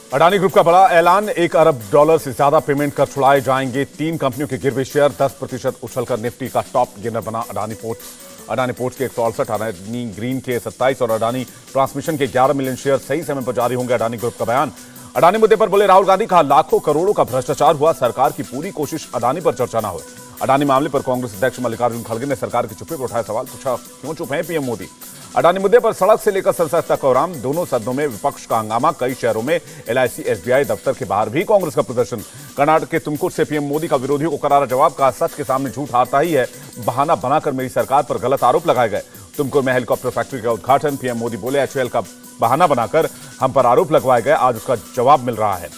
Adani group का बड़ा ऐलान, $1 अरब से ज्यादा पेमेंट कर छुड़ाए जाएंगे 3 कंपनियों के गिरवे शेयर। 10% उछलकर निफ्टी का टॉप गेनर बना अडानी पोर्ट्स के 168, अडानी ग्रीन के 27 और अडानी ट्रांसमिशन के 11 मिलियन शेयर सही समय पर जारी होंगे। अडानी ग्रुप का बयान। अडानी मुद्दे पर बोले राहुल गांधी, कहा लाखों करोड़ों का भ्रष्टाचार हुआ, सरकार की पूरी कोशिश अडानी पर चर्चा न हो। अडानी मामले पर कांग्रेस अध्यक्ष मल्लिकार्जुन खड़गे ने सरकार की चुप्पी पर उठाया सवाल, पूछा क्यों चुप हैं पीएम मोदी। अडानी मुद्दे पर सड़क से लेकर संसद तक कोहराम, दोनों सदनों में विपक्ष का हंगामा। कई शहरों में एलआईसी एसबीआई दफ्तर के बाहर भी कांग्रेस का प्रदर्शन। कर्नाटक के तुमकुर से पीएम मोदी का विरोधियों को करारा जवाब, कहा सच के सामने झूठ हारता ही है, बहाना बनाकर मेरी सरकार पर गलत आरोप लगाए गए। तुमकुर में हेलीकॉप्टर फैक्ट्री का उद्घाटन, पीएम मोदी बोले एचएएल का बहाना बनाकर हम पर आरोप लगवाए गए, आज उसका जवाब मिल रहा है।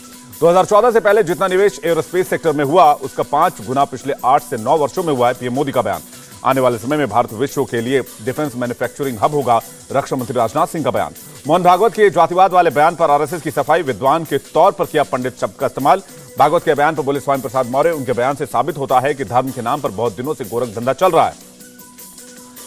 2014 से पहले जितना निवेश एयरोस्पेस सेक्टर में हुआ उसका 5 गुना पिछले 8 से 9 वर्षों में हुआ है, पीएम मोदी का बयान। आने वाले समय में भारत विश्व के लिए डिफेंस मैन्युफैक्चरिंग हब होगा, रक्षा मंत्री राजनाथ सिंह का बयान। मोहन भागवत के जातिवाद वाले बयान पर आरएसएस की सफाई, विद्वान के तौर पर किया पंडित शब्द का इस्तेमाल। भागवत के बयान पर बोले स्वामी प्रसाद मौर्य, उनके बयान से साबित होता है कि धर्म के नाम पर बहुत दिनों से गोरख धंधा चल रहा है।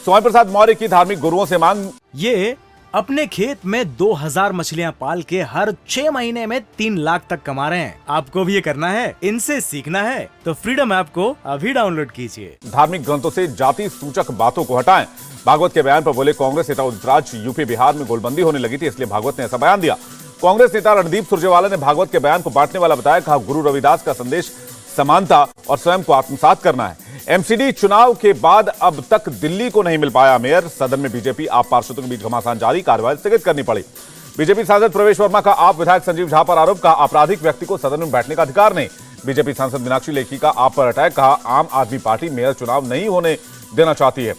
स्वामी प्रसाद मौर्य की धार्मिक गुरुओं से मांग, ये अपने खेत में 2000 मछलियां पाल के हर 6 महीने में 3 लाख तक कमा रहे हैं। आपको भी ये करना है, इनसे सीखना है तो फ्रीडम ऐप को अभी डाउनलोड कीजिए। धार्मिक ग्रंथों से जाति सूचक बातों को हटाएं। भागवत के बयान पर बोले कांग्रेस नेता उदितराज, यूपी बिहार में गोलबंदी होने लगी थी इसलिए भागवत ने ऐसा बयान दिया। कांग्रेस नेता रणदीप सुरजेवाला ने भागवत के बयान को बांटने वाला बताया, कहा गुरु रविदास का संदेश समानता और स्वयं को आत्मसात करना है। एमसीडी चुनाव के बाद अब तक दिल्ली को नहीं मिल पाया मेयर, सदन में बीजेपी आप पार्षदों के बीच घमासान जारी, कार्यवाही स्थगित करनी पड़ी। बीजेपी सांसद प्रवेश वर्मा का आप विधायक संजीव झा पर आरोप, कहा आपराधिक व्यक्ति को सदन में बैठने का अधिकार नहीं। बीजेपी सांसद मीनाक्षी लेखी का आप पर अटैक, कहा आम आदमी पार्टी मेयर चुनाव नहीं होने देना चाहती है।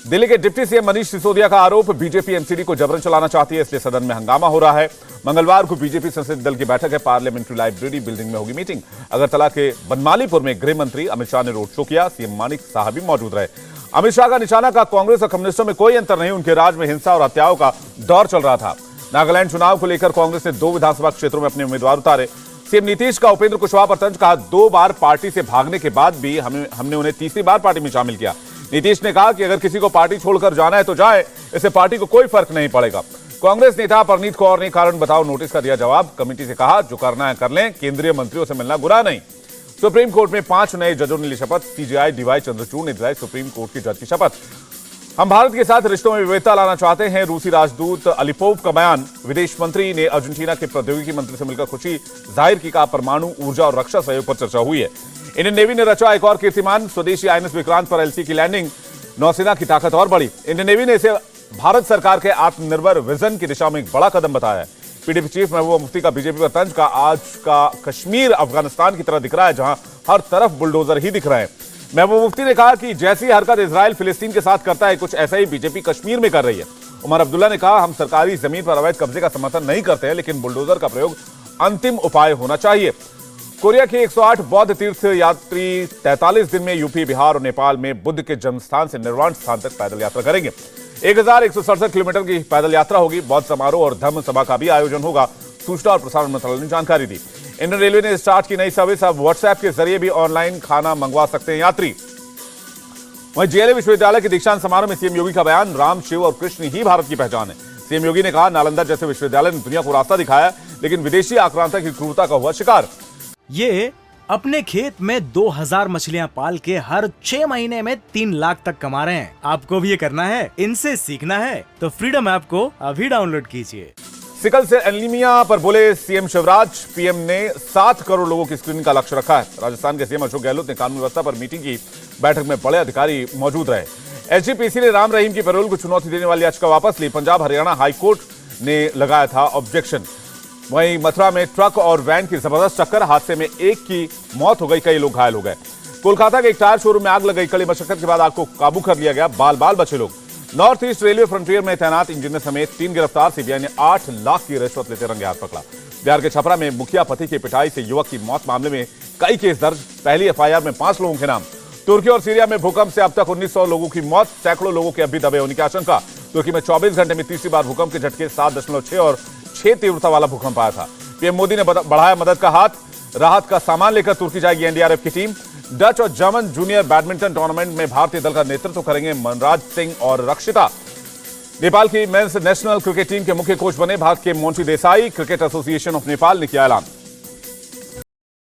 दिल्ली के डिप्टी सीएम मनीष सिसोदिया का आरोप, बीजेपी एमसीडी को जबरन चलाना चाहती है इसलिए सदन में हंगामा हो रहा है। मंगलवार को बीजेपी संसदीय दल की बैठक है, पार्लियामेंट्री लाइब्रेरी बिल्डिंग में होगी मीटिंग। अगरतला के बनमालीपुर में गृह मंत्री अमित शाह ने रोड शो किया, सीएम मानिक साहब भी मौजूद रहे। अमित शाह का निशाना, का कांग्रेस और कम्युनिस्टों में कोई अंतर नहीं, उनके राज में हिंसा और हत्याओं का दौर चल रहा था। नागालैंड चुनाव को लेकर कांग्रेस ने 2 विधानसभा क्षेत्रों में अपने उम्मीदवार उतारे। सीएम नीतीश का उपेंद्र कुशवाहा पर तंज, कहा 2 बार पार्टी से भागने के बाद भी हमने उन्हें तीसरी बार पार्टी में शामिल किया। नीतीश ने कहा कि अगर किसी को पार्टी छोड़कर जाना है तो जाए, इससे पार्टी को कोई फर्क नहीं पड़ेगा। कांग्रेस नेता परनीत कौर ने कारण बताओ नोटिस का दिया जवाब, कमेटी से कहा जो करना है कर लें, केंद्रीय मंत्रियों से मिलना गुनाह नहीं। सुप्रीम कोर्ट में 5 नए जजों ने ली शपथ, सीजेआई डीवाई चंद्रचूड़ ने दिलाई सुप्रीम कोर्ट की जज की शपथ। हम भारत के साथ रिश्तों में विविधता लाना चाहते हैं, रूसी राजदूत अलिपोव का बयान। विदेश मंत्री ने अर्जेंटीना के प्रौद्योगिकी मंत्री से मिलकर खुशी जाहिर की, कहा परमाणु ऊर्जा और रक्षा सहयोग पर चर्चा हुई है। इंडियन नेवी ने रचा एक और कीर्तिमान, स्वदेशी आईएनएस विक्रांत पर एलसी की लैंडिंग, नौसेना की ताकत और बढ़ी। इंडियन नेवी ने इसे भारत सरकार के आत्मनिर्भर विजन की दिशा में एक बड़ा कदम बताया है। पीडीपी चीफ महबूबा मुफ्ती का बीजेपी पर तंज, का आज का कश्मीर अफगानिस्तान की तरह दिख रहा है जहां हर तरफ बुलडोजर ही दिख रहे हैं। महबूबा मुफ्ती ने कहा कि जैसी हरकत इजराइल फिलिस्तीन के साथ करता है, कुछ ऐसा ही बीजेपी कश्मीर में कर रही है। उमर अब्दुल्ला ने कहा हम सरकारी जमीन पर अवैध कब्जे का समर्थन नहीं करते हैं, लेकिन बुलडोजर का प्रयोग अंतिम उपाय होना चाहिए। कोरिया के 108 बौद्ध तीर्थ यात्री 43 दिन में यूपी, बिहार और नेपाल में बुद्ध के जन्मस्थान से निर्वाण स्थान तक पैदल यात्रा करेंगे। 1167 किलोमीटर की पैदल यात्रा होगी। बौद्ध समारोह और धर्म सभा का भी आयोजन होगा, सूचना और प्रसारण मंत्रालय ने जानकारी दी। इंडियन रेलवे ने स्टार्ट की नई सर्विस, अब व्हाट्सएप के जरिए भी ऑनलाइन खाना मंगवा सकते हैं यात्री। वहीं जेएलए विश्वविद्यालय के दीक्षांत समारोह में सीएम योगी का बयान, राम, शिव और कृष्ण ही भारत की पहचान है। सीएम योगी ने कहा नालंदा जैसे विश्वविद्यालय ने दुनिया को रास्ता दिखाया, लेकिन विदेशी आक्रांता की क्रूरता का हुआ शिकार। ये अपने खेत में 2000 मछलियां पाल के हर 6 महीने में 3 लाख तक कमा रहे हैं। आपको भी ये करना है, इनसे सीखना है तो फ्रीडम ऐप को अभी डाउनलोड कीजिए। सिकल सेल एनीमिया पर बोले सीएम शिवराज, पीएम ने 7 करोड़ लोगों की स्क्रीनिंग का लक्ष्य रखा है। राजस्थान के सीएम अशोक गहलोत ने कानून व्यवस्था पर मीटिंग की, बैठक में बड़े अधिकारी मौजूद रहे। एसजीपीसी ने राम रहीम की पैरोल को चुनौती देने वाली याचिका वापस ली, पंजाब हरियाणा हाईकोर्ट ने लगाया था ऑब्जेक्शन। वहीं मथुरा में ट्रक और वैन की जबरदस्त टक्कर, हादसे में एक की मौत हो गई, कई लोग घायल हो गए। कोलकाता के एक टायर शोरूम में आग लग गई, कड़ी मशक्कत के बाद आग को काबू कर लिया गया, बाल बाल बचे लोग। नॉर्थ ईस्ट रेलवे फ्रंटियर में तैनात इंजीनियर समेत 3 गिरफ्तार, सीबीआई ने 8 लाख की रिश्वत लेते रंगे हाथ पकड़ा। बिहार के छपरा में मुखिया पति की पिटाई से युवक की मौत मामले में कई केस दर्ज, पहली एफआईआर में 5 लोगों के नाम। तुर्की और सीरिया में भूकंप से अब तक 1900 लोगों की मौत, सैकड़ों लोगों के अभी दबे होने की आशंका। तुर्की में 24 घंटे में तीसरी बार भूकंप के झटके, 7.6 और 6 तीव्रता वाला भूकंप आया था। पीएम मोदी ने बढ़ाया मदद का हाथ, राहत का सामान लेकर तुर्की जाएगी एनडीआरएफ की टीम। डच और जर्मन जूनियर बैडमिंटन टूर्नामेंट में भारतीय दल का नेतृत्व करेंगे मनराज सिंह और रक्षिता। नेपाल की मेंस नेशनल क्रिकेट टीम के मुख्य कोच बने भारत के Monty Desai. Cricket association of Nepal ने किया ऐलान।